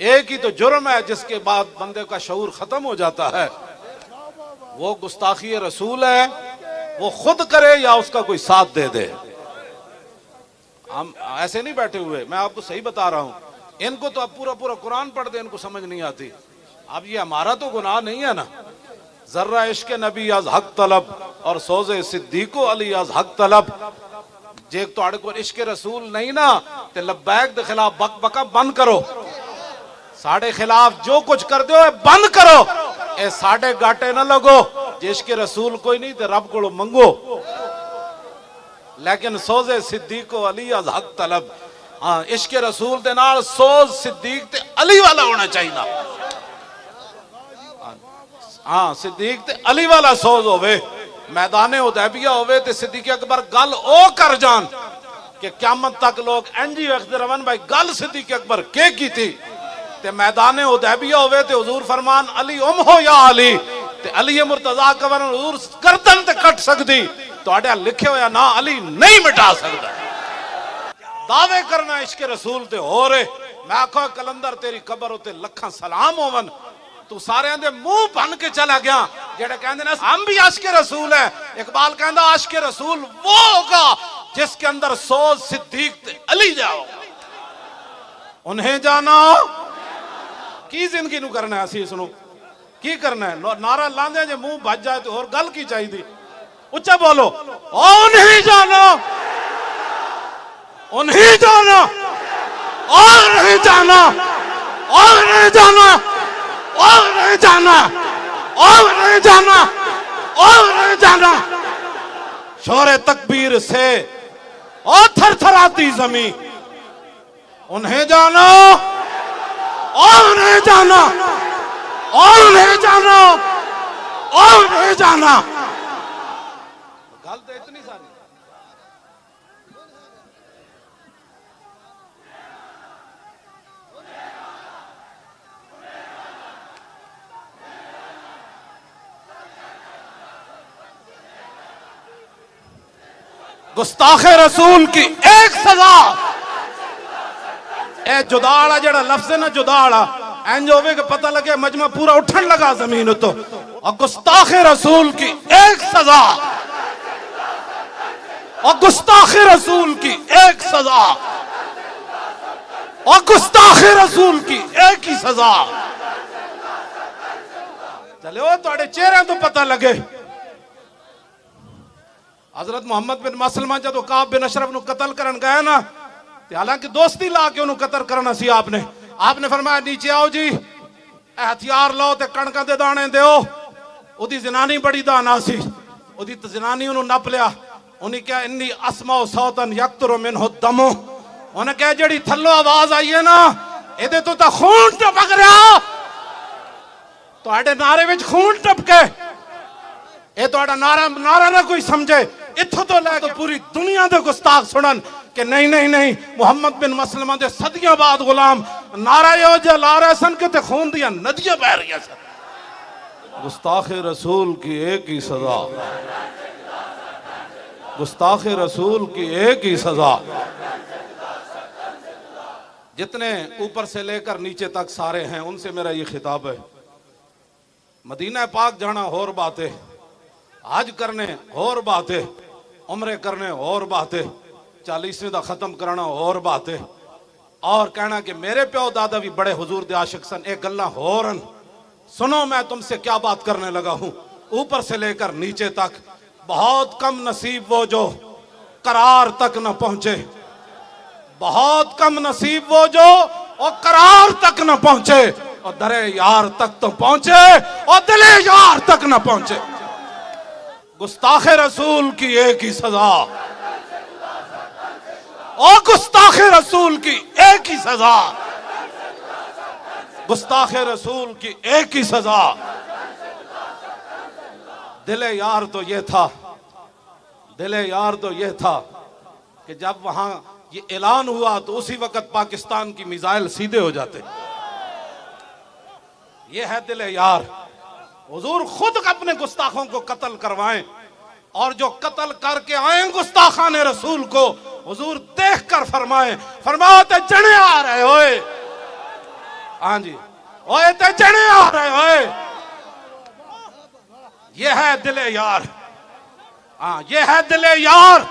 एक ही तो जुर्म है जिसके बाद बंदे का शऊर खत्म हो जाता है, वो गुस्ताखी रसूल है। वो खुद करे या उसका कोई साथ दे दे। हम ऐसे नहीं बैठे हुए, मैं आपको सही बता रहा हूं। इनको तो अब पूरा पूरा कुरान पढ़ दे, इनको समझ नहीं आती। अब ये हमारा तो गुनाह नहीं है ना। जर्रा इश्क नबी आज हक तलब और सोजे सिद्दीको अली आज हक तलब। जे तुहाडे कोल इश्क रसूल नहीं ना ते लब्बैक दे खिलाफ बक बका बंद करो। साढ़े खिलाफ जो कुछ कर दो बंद करो। ए साढ़े गाटे ना लगो। जे इश्क रसूल कोई नहीं ते रब को मंगो। लेकिन सोजे सिद्दीको अली आज हक तलब। हाँ, इश्क रसूल दे नाल सोज सिद्दीक ते अली वाला होना चाहिए। हाँ, सिद्दीक ते अली वाला सोज होवे। मैदाने हुदैबिया होवे ते सिद्दीक अकबर गल ओ कर जान कि क़यामत तक लोग एंजी वखदे रवन भाई गल सिद्दीक अकबर के की थी। ते मैदाने हुदैबिया होवे ते हुजूर फरमान अली उम हो या अली ते अली मुर्तजा कवर हुजूर गर्दन ते कट सकदी। तुहाडे लिखे होया ना अली नहीं मिटा सकदा। दावे करना इश्क रसूल ते हो रे। मैं आखो कलंदर तेरी कबर उते लखां सलाम होवन। तू सारे दे मुंह बन के चला गया जेड़े कहंदे ने हम भी आशिक रसूल है। इकबाल कहंदा आशिक रसूल वो होगा जिसके अंदर सोज सिद्दीक ते अली जाओ। उन्हें जाना की जिंदगी नु करना है। असी सुनो की करना है। नारा लांदे जे मुंह बज जाए तो और गल की चाहिए। उच्चा बोलो उन्हें जाना, उन्हें जाना और नहीं जाना और नहीं जाना और नहीं जाना और नहीं जाना और नहीं जाना। शोरे तकबीर से और थरथराती जमीन। उन्हें जाना और नहीं जाना और नहीं जाना और नहीं जाना। गल तो इतनी सारी। गुस्ताखे रसूल की एक सजा। ए जुदाड़ा जड़ा लफ्ज है ना जुदाड़ा इंज होवे के पता लगे मजमा पूरा उठन लगा जमीन तो। और गुस्ताखे रसूल की एक सजा और गुस्ताखे रसूल की एक सजा और गुस्ताखे रसूल की एक ही सजा। चलो तुहाडे चेहरे तो पता लगे। हजरत मोहम्मद बिन मसलमा जो काब बिन अशरफ नु कतल करन गया ना, हालांकि दोस्ती ला के उन्होंने कतल करना सी। आपने फरमाया नीचे आओ जी, हथियार लो ते कणकां दे दाने दो। उदी जनानी बड़ी दाना सी। उदी जनानी उन्होंने नप लिया। उन्हें क्या इन्नी असमाओ सौतन यक्तुरु मिन्हु दमो। उन्हें क्या जड़ी थल्लो आवाज आई है ना एदे तो खून टपक रहा। तुहाडे नारे विच खून टपके। ये तुहाडा नारा नारा ना कोई समझे। इत्थों तो लैके पूरी दुनिया दे गुस्ताख सुनन कि नहीं नहीं नहीं मोहम्मद बिन मसलमा दे सदियां बाद गुलाम नारा यो जला रहे सन कि खून दियां नदियां बह रही सन। गुस्ताखे रसूल की एक ही सजा। गुस्ताखे रसूल की एक ही सजा। जितने ऊपर से लेकर नीचे तक सारे हैं उनसे मेरा ये खिताब है। मदीना पाक जाना और बात है, हज करने और बात है, उम्रे करने और बात है, 40वें दा खत्म करना और बात है। और कहना कि मेरे प्यो दादा भी बड़े हुजूर दे आशिक सन। एक गल्ला होरन सुनो, मैं तुमसे क्या बात करने लगा हूं। ऊपर से लेकर नीचे तक बहुत कम नसीब वो जो करार तक न पहुंचे। बहुत कम नसीब वो जो और करार तक न पहुंचे और दरे यार तक तो पहुंचे और दिले यार तक न पहुंचे। गुस्ताखे रसूल की एक ही सजा और गुस्ताखे रसूल की एक ही सजा। गुस्ताखे रसूल की एक ही सजा। दिले यार तो ये था, दिले यार तो ये था कि जब वहां ये ऐलान हुआ तो उसी वक्त पाकिस्तान की मिसाइल सीधे हो जाते। ये है दिले यार। हुजूर खुद अपने गुस्ताखों को कत्ल करवाएं और जो कत्ल करके आए गुस्ताखान रसूल को हुजूर देख कर फरमाए, फरमाते जने आ रहे होए हाँ जी, ओए ते चने आ रहे ओए, ये है दिले यार। हाँ, ये है दिले यार।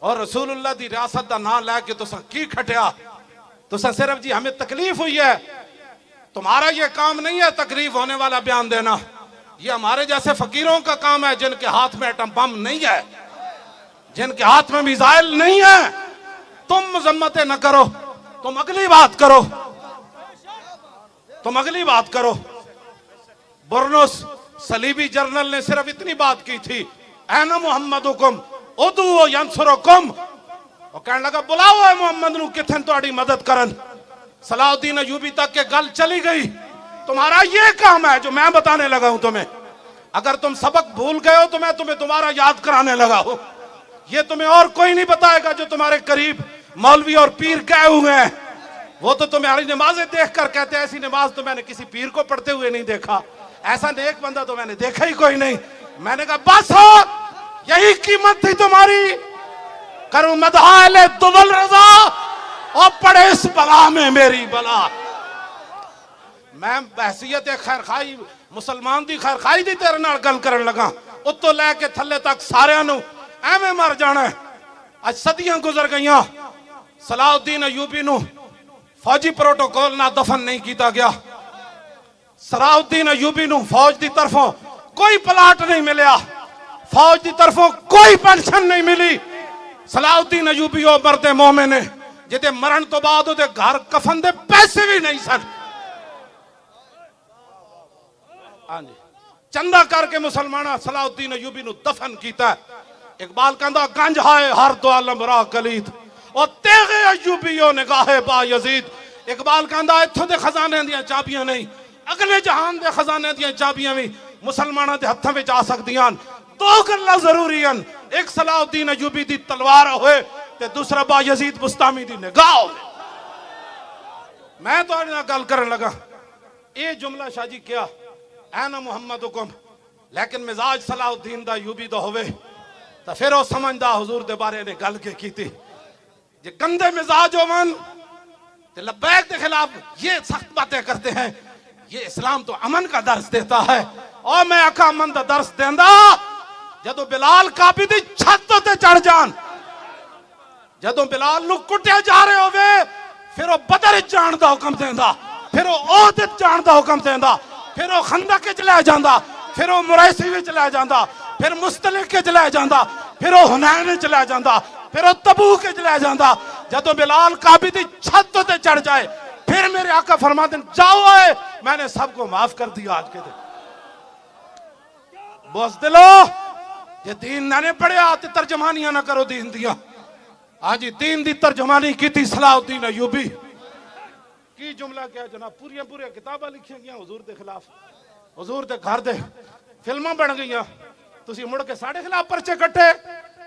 और रसूलुल्लाह दी रियासत का नाम लैके तुसा की खटिया? तुसा सिर्फ जी हमें तकलीफ हुई है, तुम्हारा ये काम नहीं है तकलीफ होने वाला बयान देना। ये हमारे जैसे फकीरों का काम है जिनके हाथ में एटम बम नहीं है, जिनके हाथ में मिसाइल नहीं है। तुम मजम्मतें न करो, तुम अगली बात करो, तुम अगली बात करो। बुरनुस सलीबी जर्नल ने सिर्फ इतनी बात की थी, ऐना मुहम्मदुकुम उदू यंसुरुकुम। और कहने लगा बुलाओ है मोहम्मद नु किथन तुम्हारी मदद करन। सलाउद्दीन अयूबी तक के गल चली गई। तुम्हारा ये काम है जो मैं बताने लगा हूं तुम्हें। अगर तुम सबक भूल गए हो तो मैं तुम्हें दोबारा याद कराने लगा हूं। ये तुम्हें और कोई नहीं बताएगा जो तुम्हारे करीब मौलवी और पीर गए हुए हैं। वो तो तुम्हारी नमाजें देख कर कहते हैं ऐसी नमाज तो मैंने किसी पीर को पढ़ते हुए नहीं देखा, ऐसा नेक बंदा तो मैंने देखा ही कोई नहीं। मैंने कहा बस हो, यही कीमत थी तुम्हारी। करूं मदहाले दुबल रजा और पड़े इस बला में मेरी बला। मैं बहसीयत खैर खाई मुसलमान दी खैर खाई दी तेरे नाल गल करन लगा, उत्तों लैके थल्ले तक सारियां नूं एवें मर जाना है। अज सदियां गुजर गईयां, सलाउद्दीन अयूबी नूं फौजी प्रोटोकॉल ना दफन नहीं किया गया। सलाउद्दीन अयूबी नूं फौज की तरफों कोई प्लाट नहीं मिलया, फौज की तरफों कोई पेंशन नहीं मिली। सलाउद्दीन अयूबी ओ मरदे मोमिन ने जिते मरण तो बाद उहदे घर कफन दे पैसे भी नहीं सन। हाँ जी, चंदा करके मुसलमाना सलाउद्दीन अयूबी नूं दफन कीता। इकबाल कहंदा गंज हाय हर दो आलम रा कलीद और तेगे अयूबीओ निगाहे बा यजीद। इकबाल कहंदा इत्थों दे खजाने दियां चाबियां नहीं, अगले जहान दे खजाने दियां चाबियां भी मुसलमाना दे हत्थां विच आ सकदियां। दो गल्लां जरूरी हन, एक सलाउद्दीन अयूबी दी तलवार होए ते दूसरा बा यजीद बुस्तामी दी निगाह होवे। मैं तुहाडे नाल गल करन लगा, ये जुमला शाजी क्या ऐना मुहम्मदुकुम, लेकिन मिजाज सलाउद्दीन दा अयूबी दा होवे तो फिर वो समझदा हुजूर दे बारे ने गल के कीती। जे गंदे मिजाज होवन ते लब्बैक के खिलाफ ये सख्त बातें करते हैं। ये इस्लाम तो अमन का दर्स देता है और मैं आका अमन का दर्स देंदा जदों बिलाल काबी दी छत ते चढ़ जान, जदों बिलाल नूं कुटिया जा रहे होवे फिर वो बदर जान दा हुक्म देंदा, फिर वो ओहद जान दा हुक्म देंदा, फिर वो खंदक च लै जांदा, फिर वो मुरैसी विच लै जांदा, फिर मुस्तलिक च लै जांदा, फिर वो हुनैन च लै जांदा, फिर वो तबूक च लै जांदा। जदों बिलाल काबी दी छत ते चढ़ जाए फिर मेरे आका फरमाते जाओ है मैंने सबको माफ कर दिया। आज के दिन बस दिलो ये दीन ने पढ़िया तो तर्जमानियां ना करो दीन दिया। हाँ जी, दीन दी तर्जमानी की थी सलाउद्दीन अयूबी। की जुमला क्या जनाब, पूरिया पूरिया किताबां लिखिया गई हुजूर के खिलाफ, हुजूर के घर दे फिल्मां बन गई। तुसी मुड़ के साढ़े खिलाफ परचे कट्टे,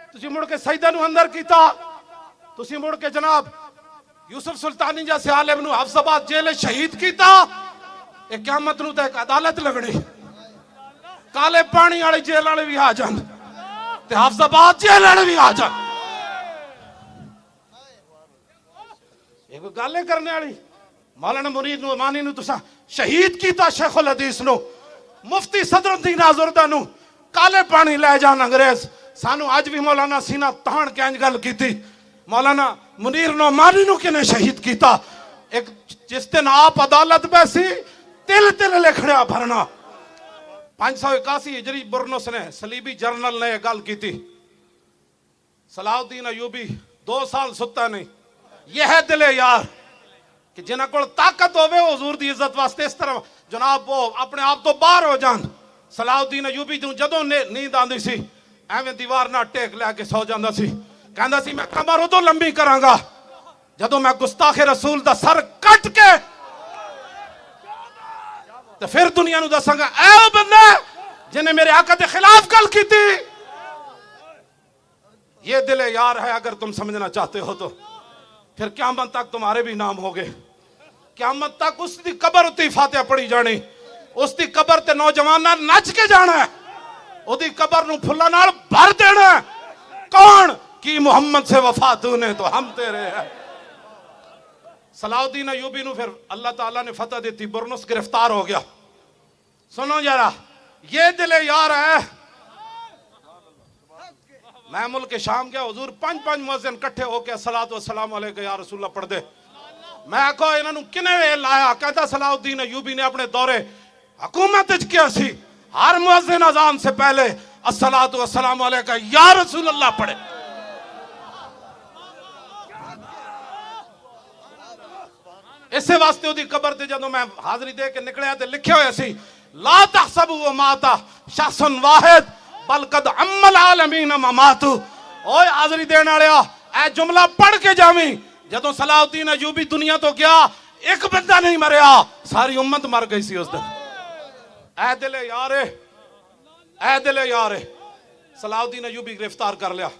तुसी मुड़ के सईदा नूं अंदर कीता, तुसी मुड़ के जनाब यूसुफ सुल्तानी जैसे आलिम नूं हफ्साबाद जेल शहीद कीता। एक क़यामत नूं तां एक अदालत लगनी, काले पानी वाली जेल वाले भी आ जान ते हफ्साबाद जेल वाले भी आ जान। एक गल करने वाली मौलाना मुरीद नुमानी नूं तुसां शहीद कीता, शेखुल हदीस नूं मुफ्ती सदरुद्दीन आज़ुर्दा नूं काले पानी लै जान अंग्रेज। सानू अज भी मौलाना सीना तान के इंज गल कीती, मौलाना मुनीर नोमानी नूं किने शहीद कीता। एक जिस दिन आप अदालत बैसी तिल तिल लिखड़िया भरना। 581 हिजरी बुरनुस ने सलीबी जर्नल ने गल की। सलाउद्दीन अयूबी 2 साल सुता नहीं। यह है दिले यार कि जिन्हां कोल ताकत होवे हुजूर दी इज्जत वास्ते इस तरह जनाब वो अपने आप तो बाहर हो जान। सलाउद्दीन अयूबी नूं जदों नींद आंदी सी एवें दीवार नाल टेक लैके सौ जांदा सी। कहंदा सी मैं कमर उदों लंबी करांगा जदों मैं गुस्ताखे रसूल दा सर कट के तो फिर दुनिया नूं दसांगा ऐ ओ बंदा जिन्हें मेरे आका के खिलाफ गल की थी। ये दिले यार है, अगर तुम समझना चाहते हो तो फिर क़यामत तक तुम्हारे भी नाम हो गए। क़यामत तक उसकी कबर उत्ते फातिहा पढ़ी जानी, उसकी कबर ते नौजवाना नच के जाना है, उसकी कबर नूं फुल्लां नाल भर देना है। कौन की मोहम्मद से वफा तूने तो हम तेरे हैं। सलाउद्दीन अयूबी नु फिर अल्लाह ताला ने फतह दी, बुरनुस गिरफ्तार हो गया। सुनो जरा, ये दिले यार है। मैं मुल्क शाम गया, हुजूर 5 मुअज्जिन इकट्ठे होके अस्सलातु वस्सलाम अलैका या रसूलल्लाह पढ़ दे। मैं कहो इन्होंने किने वे लाया? कहता सलाउद्दीन अयूबी ने अपने दौरे हुकूमत च किया सी, हर मुअज्जिन अजान से पहले अस्सलातु वस्सलाम अलैका या रसूलल्लाह पढ़े। इसे वास्ते ओदी कबर ते जदों मैं हाजरी दे के निकलिया ते लिखिया होया सी, ला तहसबु व माता शख्सन वाहिद बल कद अम्मल आलमीन ममातु। ओए हाजरी देने वालिया, ए जुमला पढ़ के जावी। जदों सलाउद्दीन अयूबी दुनिया तो गया, एक बंदा नहीं मरिया, सारी उम्मत मर गई सी उस दिन। ए दिले यारे, ए दिले यारे, सलाउद्दीन अयूबी गिरफ्तार कर लिया।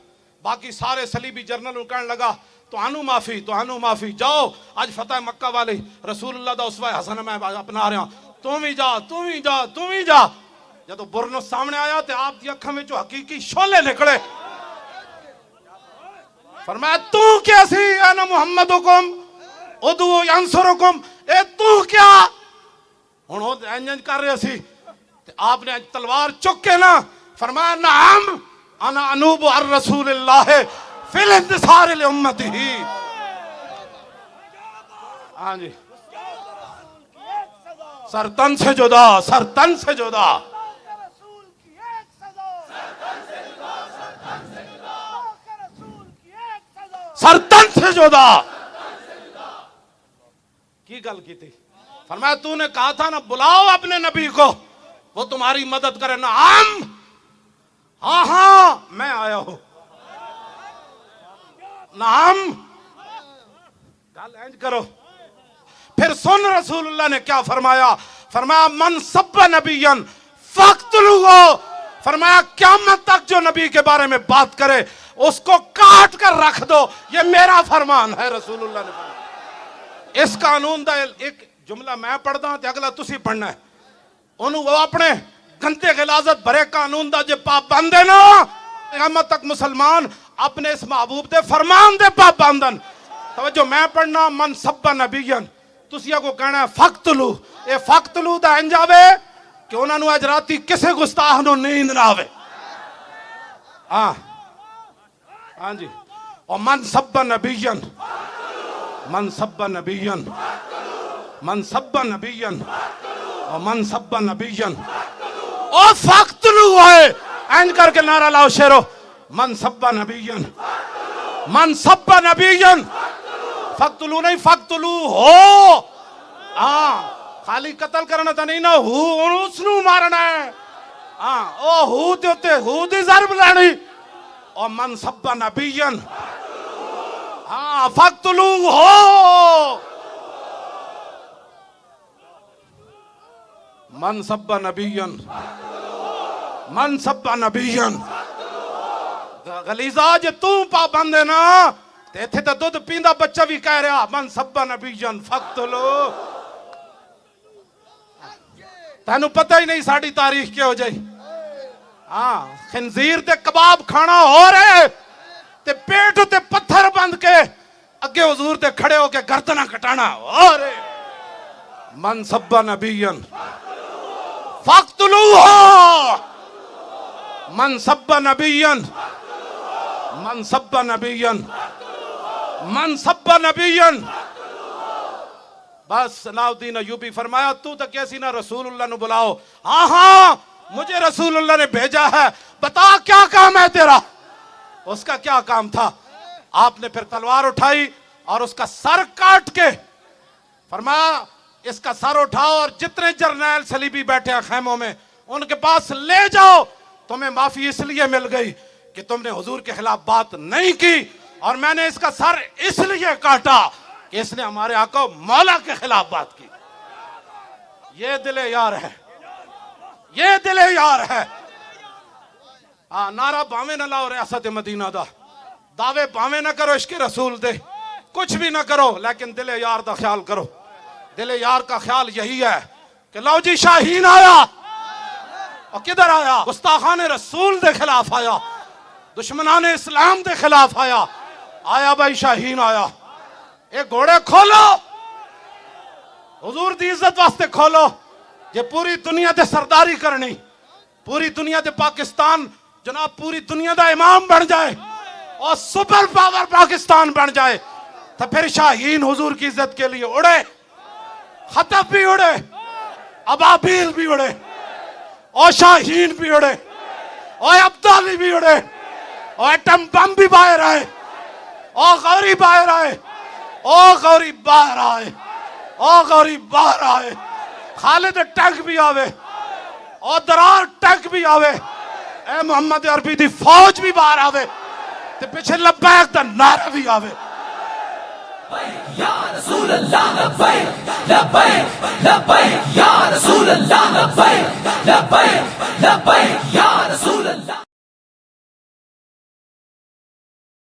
बाकी सारे सलीबी जर्नल कहने लगा तुहानू माफी, तुहानू माफी, जाओ आज फतेह मक्का वाली रसूलुल्लाह दा उसवा हसन मैं अपना रहा, तू भी जा, तू भी जा, तू भी जा। जब बुरनुस सामने आया तो आप दी अखां विचों हकीकी शोले निकले। फरमाया तू क्या सी अना मुहम्मद हुकुम उदू यंसुरुकुम, ए तू क्या? हुण ओ इंज कर रहे सी ते आपने तलवार चुक के ना फरमाया नाम अना अनूब अर रसूलिल्लाह फिल इंतसार ले उम्मती ही। हाँ जी, सर तन से जुदा, सर तन से जुदा, सर तन से जुदा। की गल की थी? फरमाया तूने कहा था ना बुलाओ अपने नबी को, वो तुम्हारी मदद करे ना। हम हाँ हाँ मैं आया हूं। नाम गल इंज करो। फिर सुन रसूलुल्लाह ने क्या फरमाया? फरमाया मन सब्बा नबियन फक्तलुहु। फरमाया क़यामत तक जो नबी के बारे में बात करे उसको काट कर रख दो, ये मेरा फरमान है। रसूलुल्लाह ने फरमाया इस कानून का एक जुमला मैं पढ़दा ते अगला तुसी पढ़ना है। ओनू वो अपने गंदे गिलाजत भरे कानून का जो पाबंद है ना, क़यामत तक मुसलमान अपने इस महबूब दे फरमान दे पाबंदन। तवज्जो मैं पढ़ना मन सब्बा नबियन, तुसी को कहना फक्तलू। ये फक्तलू दा इंज आवे कि उन्होंने अज राती किसी गुस्ताख नूं नींद ना आवे। हाँ हाँ जी, और मन सब्बा नबियन, मन सब्बा नबियन, मन सब्बा नबियन, और मन सब्बा नबियन और फक्तलू है। इंज करके नारा लाओ शेरो, मन सब्बा नबियन, मन सब्बा नबियन, फक्तलू नहीं फक्तलू हो। हाँ खाली कतल करना तो नहीं ना, उसनू मारना है। हाँ ओ हू ते उत्ते हू दी ज़रब लानी। और मन सब्बा नबियन, हाँ फक्तलू हो। मन सब्बा नबियन, मन सब्बा नबियन। गलीजा जे तू पाबंद है ना ते इत्थे तो दुध पींदा बच्चा भी कह रहा मन सब्बा नबियन फक्तलू। तेनू पता ही नहीं साड़ी तारीख क्या हो जाए। हाँ खंजीर ते कबाब खाना हो रहे ते पेट ते पत्थर बंद के अगे हुजूर ते खड़े होके गर्दना कटाना हो रहे। मन सब्बा नबियन फक्तलू हो। मन सब्बा नबियन, मन सब्बा नबियन, मन सब्बा नबियन। बस सलाउद्दीन अयूबी फरमाया तू तो कैसी ना रसूलुल्लाह ने बुलाओ। हाँ हाँ मुझे रसूलुल्लाह ने भेजा है, बता क्या काम है तेरा? उसका क्या काम था? आपने फिर तलवार उठाई और उसका सर काट के फरमाया इसका सर उठाओ और जितने जर्नैल सलीबी बैठे हैं खैमों में उनके पास ले जाओ। तुम्हें माफी इसलिए मिल गई कि तुमने हुजूर के खिलाफ बात नहीं की, और मैंने इसका सर इसलिए काटा कि इसने हमारे आका मौला के खिलाफ बात की। ये दिले यार है, ये दिले यार है। हाँ नारा भावे न लाओ रियासत मदीना दा, दावे भावे न करो इश्क रसूल दे, कुछ भी न करो, लेकिन दिले यार दा ख्याल करो। दिले यार का ख्याल यही है कि लो जी शाहीन आया। और किधर आया? गुस्ताखान रसूल दे खिलाफ आया, दुश्मनान इस्लाम दे खिलाफ आया। आया भाई शाहीन आया। एक घोड़े खोलो। हुजूर दी इज्जत वास्ते खोलो जे पूरी दुनिया ते सरदारी करनी, पूरी दुनिया ते पाकिस्तान जनाब पूरी दुनिया दा इमाम बन जाए और सुपर पावर पाकिस्तान बन जाए तो फिर शाहीन हुजूर की इज्जत के लिए उड़े, खतब भी उड़े, अबाबील भी उड़े, और शाहीन भी उड़े, और अब्दाली भी उड़े, और एटम बम भी बाहर आए, और गौरी बाहर आए, और गौरी बाहर आए, और गौरी बाहर आए, खालिद टैंक भी आवे, और दरार टैंक भी आवे, ए मोहम्मद अरबी दी फौज भी बाहर आवे, ते पीछे लब्बैक दा नारा भी आवे। या रसूल अल्लाह लब्बैक लब्बैक लब्बैक या रसूल अल्लाह लब्बैक लब्बैक लब्बैक या रसूल अल्लाह।